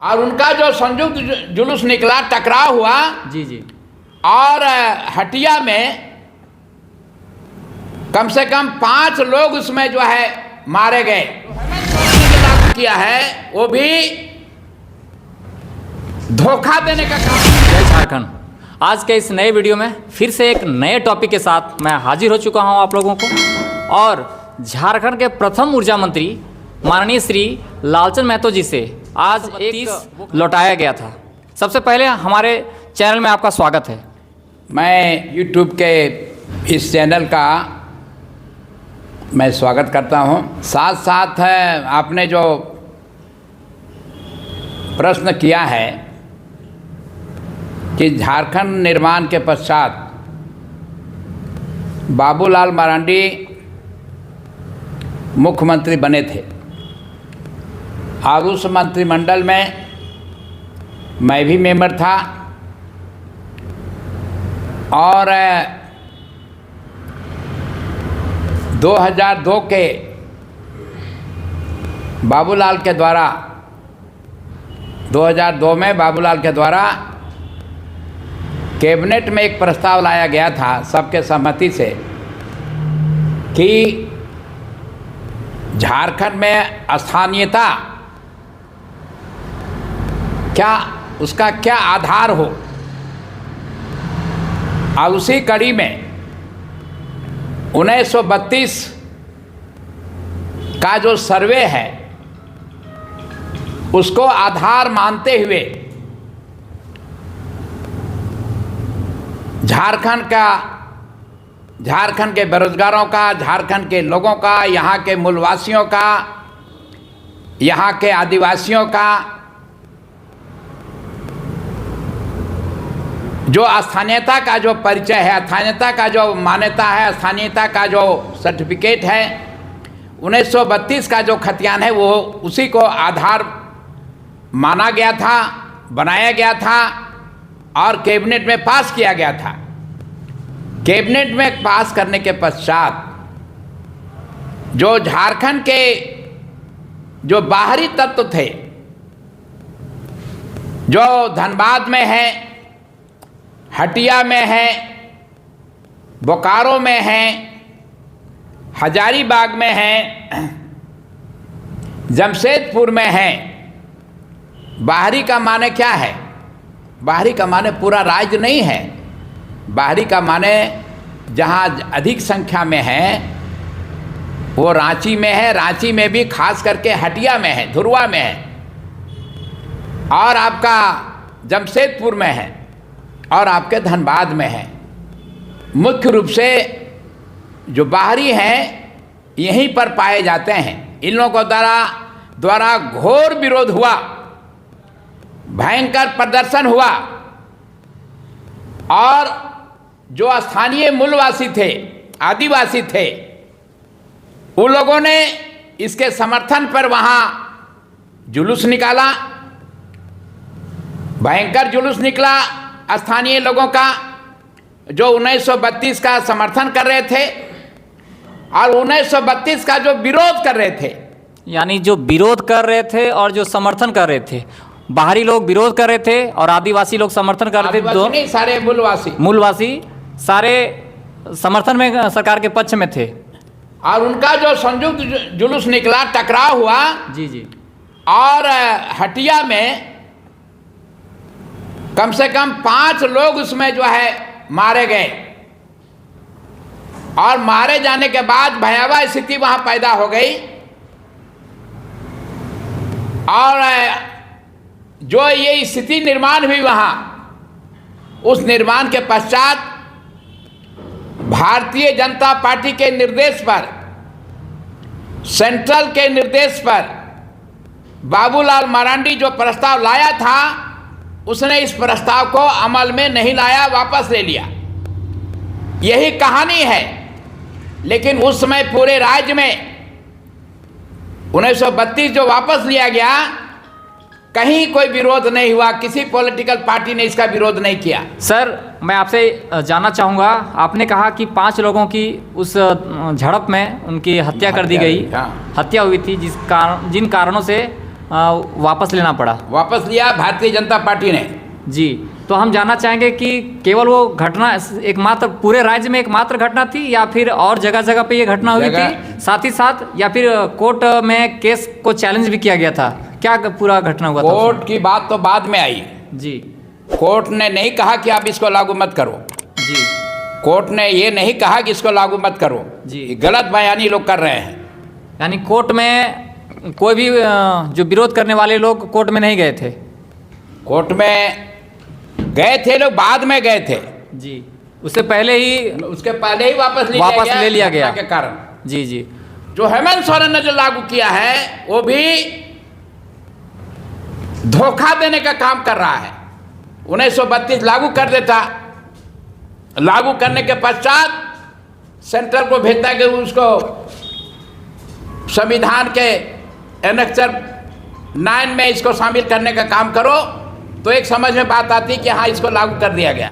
और उनका जो संयुक्त जुलूस निकला, टकराव हुआ जी जी, और हटिया में कम से कम 5 लोग उसमें जो है मारे गए। लागू किया है वो भी धोखा देने का काम। जय झारखंड। आज के इस नए वीडियो में फिर से एक नए टॉपिक के साथ मैं हाजिर हो चुका हूं आप लोगों को। और झारखंड के प्रथम ऊर्जा मंत्री माननीय श्री लालचंद महतो जी से आज एक लौटाया गया था। सबसे पहले हमारे चैनल में आपका स्वागत है। मैं YouTube के इस चैनल का मैं स्वागत करता हूं। साथ साथ आपने जो प्रश्न किया है कि झारखंड निर्माण के पश्चात बाबूलाल मरांडी मुख्यमंत्री बने थे और उस मंत्रिमंडल में मैं भी मेंबर था और 2002 के बाबूलाल के द्वारा 2002 में बाबूलाल के द्वारा कैबिनेट में एक प्रस्ताव लाया गया था सबके सहमति से कि झारखंड में स्थानीयता क्या, उसका क्या आधार हो। और उसी कड़ी में 1932 का जो सर्वे है उसको आधार मानते हुए झारखंड के बेरोजगारों का, झारखंड के लोगों का, यहाँ के मूलवासियों का, यहाँ के आदिवासियों का जो स्थानीयता का जो परिचय है, स्थानीयता का जो मान्यता है, स्थानीयता का जो सर्टिफिकेट है, 1932 का जो खतियान है वो उसी को आधार माना गया था, बनाया गया था और कैबिनेट में पास किया गया था। कैबिनेट में पास करने के पश्चात जो झारखंड के जो बाहरी तत्व थे, जो धनबाद में है, हटिया में है, बोकारो में है, हजारीबाग में है, जमशेदपुर में है। बाहरी का माने क्या है? बाहरी का माने पूरा राज्य नहीं है। बाहरी का माने जहाँ अधिक संख्या में है वो रांची में है, रांची में भी खास करके हटिया में है, धुरवा में है और आपका जमशेदपुर में है और आपके धनबाद में है। मुख्य रूप से जो बाहरी हैं यहीं पर पाए जाते हैं। इन लोगों द्वारा घोर विरोध हुआ, भयंकर प्रदर्शन हुआ और जो स्थानीय मूलवासी थे, आदिवासी थे, उन लोगों ने इसके समर्थन पर वहाँ जुलूस निकाला, भयंकर जुलूस निकला स्थानीय लोगों का जो 1932 का समर्थन कर रहे थे और 1932 का जो विरोध कर रहे थे। यानी जो विरोध कर रहे थे और जो समर्थन कर रहे थे, बाहरी लोग विरोध कर रहे थे और आदिवासी लोग समर्थन कर रहे थे। दो नहीं, सारे मूलवासी सारे समर्थन में सरकार के पक्ष में थे और उनका जो संयुक्त जुलूस निकला, टकराव हुआ जी जी, और हटिया में कम से कम 5 लोग उसमें जो है मारे गए और मारे जाने के बाद भयावह स्थिति वहां पैदा हो गई और जो ये स्थिति निर्माण हुई वहां, उस निर्माण के पश्चात भारतीय जनता पार्टी के निर्देश पर, सेंट्रल के निर्देश पर बाबूलाल मरांडी जो प्रस्ताव लाया था उसने इस प्रस्ताव को अमल में नहीं लाया, वापस ले लिया। यही कहानी है। लेकिन उस समय पूरे राज्य में 1932 जो वापस लिया गया, कहीं कोई विरोध नहीं हुआ, किसी पॉलिटिकल पार्टी ने इसका विरोध नहीं किया। सर, मैं आपसे जानना चाहूँगा, आपने कहा कि 5 लोगों की उस झड़प में उनकी हत्या कर दी गई, हत्या हुई थी, जिन कारणों से वापस लेना पड़ा। वापस लिया भारतीय जनता पार्टी ने। जी, तो हम जानना चाहेंगे कि केवल वो घटना एकमात्र पूरे राज्य में एकमात्र घटना थी या फिर और जगह जगह पे ये घटना हुई थी साथ ही साथ, या फिर कोर्ट में केस को चैलेंज भी किया गया था? क्या पूरा घटना हुआ था? कोर्ट की बात तो बाद में आई जी। कोर्ट ने नहीं कहा कि आप इसको लागू मत करो जी। कोर्ट ने ये नहीं कहा कि इसको लागू मत करो जी। गलत बयानी लोग कर रहे हैं। यानी कोर्ट में कोई भी जो विरोध करने वाले लोग कोर्ट में नहीं गए थे? कोर्ट में गए थे लोग, बाद में गए थे जी, उसके पहले ही वापस ले लिया गया के कारण। जी जी। जो हेमंत सोरेन ने जो लागू किया है वो भी धोखा देने का काम कर रहा है। 1932 लागू कर देता, लागू करने के पश्चात सेंट्रल को भेजता कि उसको संविधान के एनेक्चर 9 में इसको शामिल करने का काम करो, तो एक समझ में बात आती कि हाँ इसको लागू कर दिया गया।